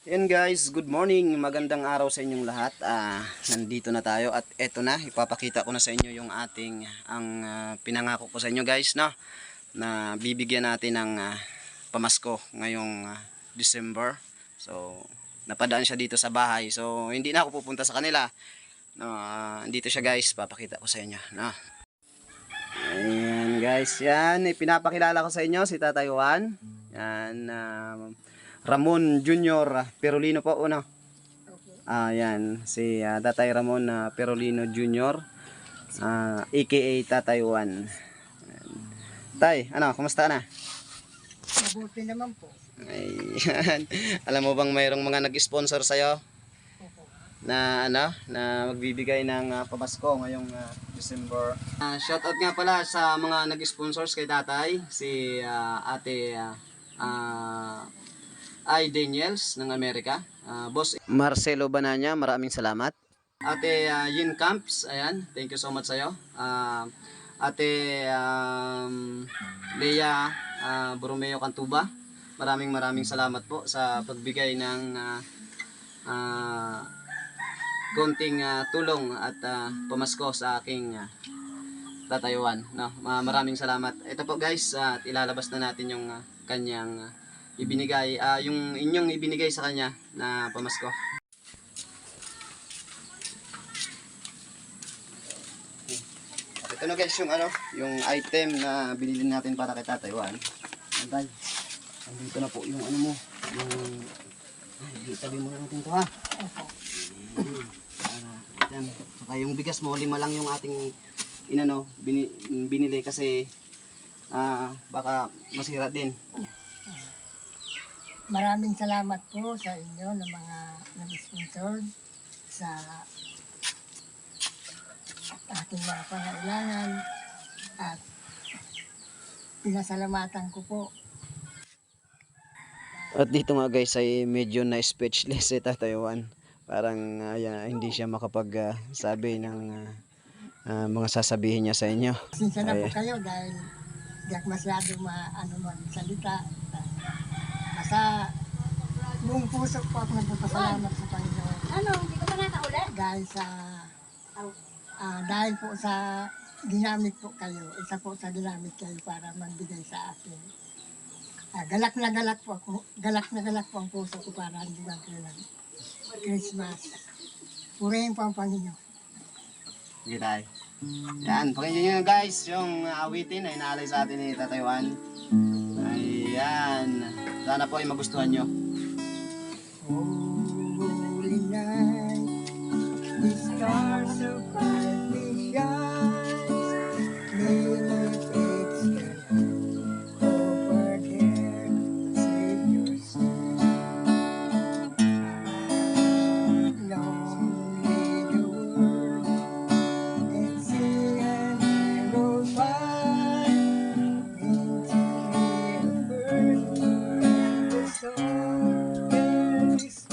Yan guys, good morning, magandang araw sa inyong lahat. Nandito na tayo at eto na, ipapakita ko na sa inyo yung ating pinangako ko sa inyo guys, no? Na bibigyan natin ng pamasko ngayong December. So, napadaan siya dito sa bahay. So, hindi na ako pupunta sa kanila. No, dito siya guys, papakita ko sa inyo, no? Ayan guys, yan, ipinapakilala ko sa inyo si Tatay Juan. Yan, Ramon Jr. Perolino po uno. Yan si Tatay Ramon Perolino Jr. AKA Tatay Juan. Tay, ano, kumusta na? Mabuti naman po. Ayan. Alam mo bang mayroong mga nag-sponsor sa'yo? Na magbibigay ng pamasko ngayong December. Shoutout nga pala sa mga nag-sponsors kay Tatay, si Ate I. Daniels ng Amerika, Boss Marcelo Bananya, maraming salamat. Ate Yin Camps, ayan, thank you so much sa'yo. Ate Leia Borromeo Cantuba, maraming salamat po sa pagbigay ng konting tulong at pamasko sa aking tatayuan. No? Maraming salamat. Ito po guys, at ilalabas na natin yung kanyang ibinigay, yung inyong ibinigay sa kanya na pamasko. Ito na guys yung yung item na binili natin para kay Tatay Juan. Antay. Andito na po yung mo, yung itabi muna natin to ha. Yan. Saka yung bigas mo, 5 lang yung ating binili kasi baka masira din. Maraming salamat po sa inyo ng mga nag-sponsor sa aking mga pangailangan at pinasalamatan ko po. At dito nga guys ay medyo na speechless si Tatay Juan. Parang hindi siya makapag-sabi ng mga sasabihin niya sa inyo. Pasensya na po kayo dahil di ako masyado magsalita. Basta buong puso po ako nagpapasalamat sa Panginoon. Hindi ko pa nakaulan. Dahil po sa ginamit po kayo, isa po sa ginamit kayo para magbigay sa akin. Galak na galak po ang puso ko para hanggang kayo ng Christmas. Purihin po ang Panginoon. Sige tayo. Yan, pakinggan nyo guys yung awitin na inaalay sa atin ni Tatay Juan. Ayan. Sana po ay magustuhan nyo. Holy night, the stars so brightly shine, midnight it's over there, Savior's son. Lonely the world, and see an arrow fly into the birth, and the soul is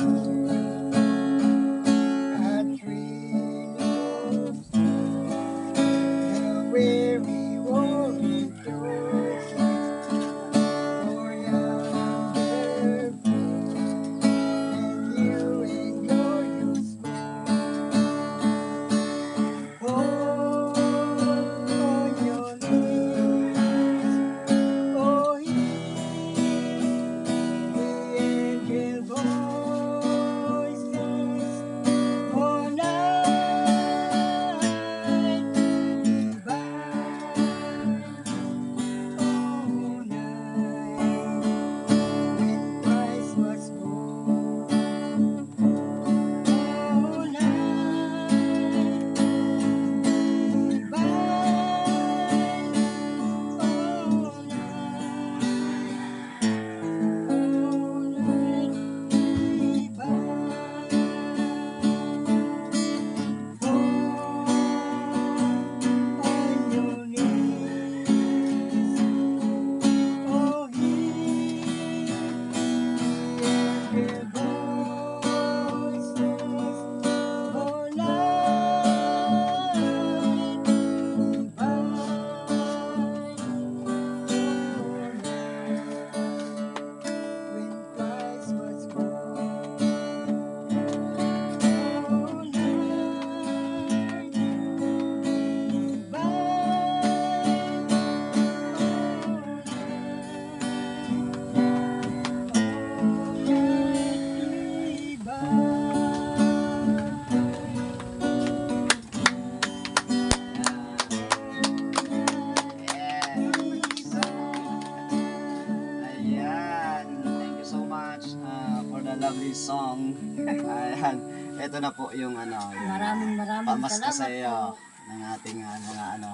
lovely song. Ayan. Ito na po yung ano, yung Maraming pamasko salamat sa iyo po. ng ating mga ano.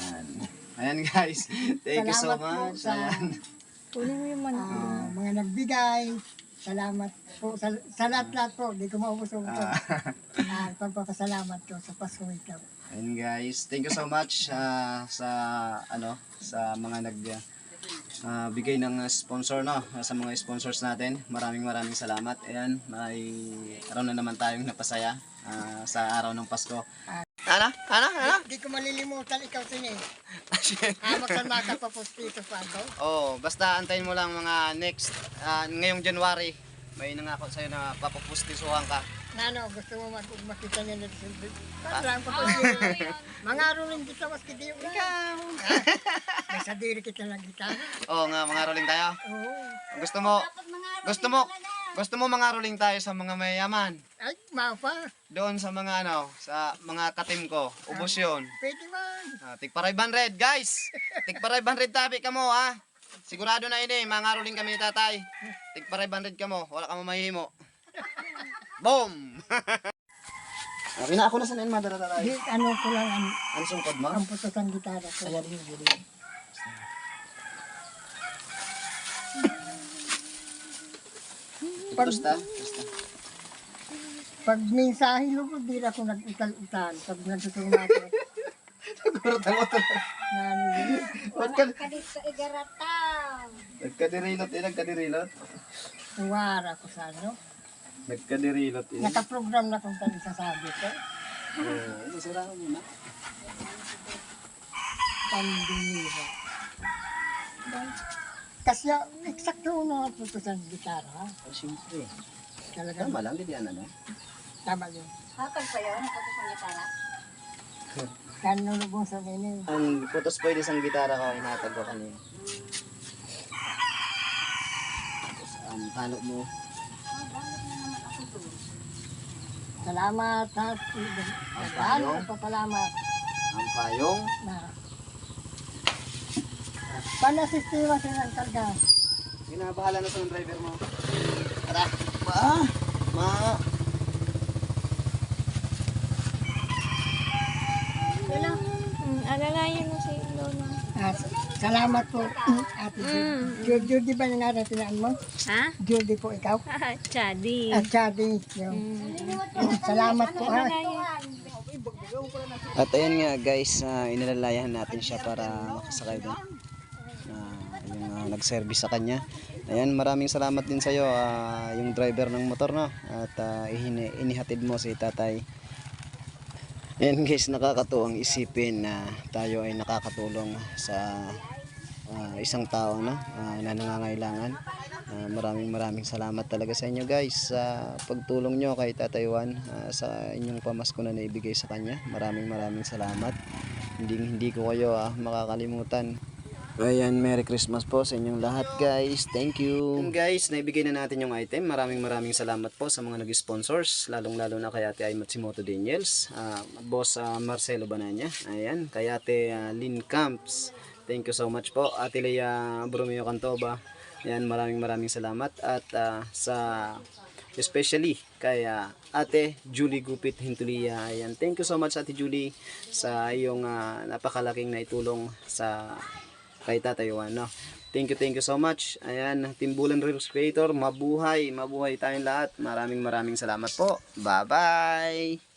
Ayan. Ayan guys. Thank you so Salamat po much. sa Ayan. Kunin mo yung manok. mga nagbigay. Salamat po sa lahat-lahat po. Di ko maubos-ubos. Pagpapasalamat ko sa Pasko ito. Ayan guys. Thank you so much sa ano, sa mga bigay ng sponsor, no, sa mga sponsors natin. Maraming salamat. Ayan, may araw na naman tayong napasaya sa araw ng Pasko. Ano? Di ko malilimutan ikaw sini. Magsama ka pa po dito pa ako. Oh, basta antayin mo lang mga next ngayong January. May nangako sa'yo na papapustisuhan ka. Nano, gusto mo makita niya na silbi. Parang pa po mga rolling kita mas kiti yung ikaw. May sa diri kita lang gitara. Oo nga, mga rolling tayo. Oo. Gusto mo mga rolling tayo sa mga mayayaman. Ay, mapa. Doon sa mga ano, sa mga katim ko. Ubos yun. Pwede man. Tig 500 guys. Tig 500 tabi ka mo ha. Sigurado na ini, mga rolling kami ni tatay. Tig 500 ka mo, wala ka mo mahihimo. Boom! Okay na, ako na sanayin madara-taray. Di, ano ko lang Ano sungkod mo? ang putos ang gitara ko. Ayan yun, yun. Basta. Pag mensahe lugo, di na ako nag-utal-utal. Pag nagtutulong ako. Nagkurutan mo to. Nano yun. Nagkadirilot. Tuwara ko sa ano. Nagkadirilot. Nakaprogram na kung tali sasabi ko. Oo, masira mo na. Pandemira. Kasi eksakto na putos ang gitara. Oh, siyempre. Talaga Tama lang, hindi yan ano. tama yun. Hatag pa yun, naputos ang gitara. Kano lubong sa nini. Ang putos pwede sa gitara ko, inatag ko kanina. Tapos, talo mo. Salamat at payong. papalamat Ang payong. na panasistima silang karga. Binabahala na sa driver mo. Tara. Ma. Alalayan mo si Lola. At salamat po Ate Judy. Judy ba yung naratinaan mo? Ha? Judy po ikaw. Chadi. At Chadi. Salamat po ha. At ayun nga guys, inilalayahan natin siya para makasakay doon. Yung nag-service sa kanya. Ayan, maraming salamat din sa iyo, yung driver ng motor, no. At inihatid mo si tatay. Ayan guys, nakakatuwang isipin na tayo ay nakakatulong sa isang tao, no, na nangangailangan. Maraming salamat talaga sa inyo guys sa pagtulong nyo kay Tatay Juan, sa inyong pamasko na naibigay sa kanya. Maraming salamat. Hindi ko kayo makakalimutan. Ayan, Merry Christmas po sa inyong lahat guys. Thank you. And guys, naibigay na natin yung item. Maraming salamat po sa mga nag-sponsors, lalong-lalo na kay Ate Ay Matsimoto Daniels, Boss Marcelo Bananya, ayan, kay Ate Lynn Camps. Thank you so much po. Ate Leia Bromeo Cantoba. Ayan, maraming salamat. At sa especially kay Ate Julie Gupit Hintulia. Ayan, thank you so much Ate Julie sa iyong napakalaking naitulong sa kay Tatay Juan, no. Thank you so much. Ayan, Timbulan Reels Creator, mabuhay tayong lahat. Maraming salamat po. Bye-bye.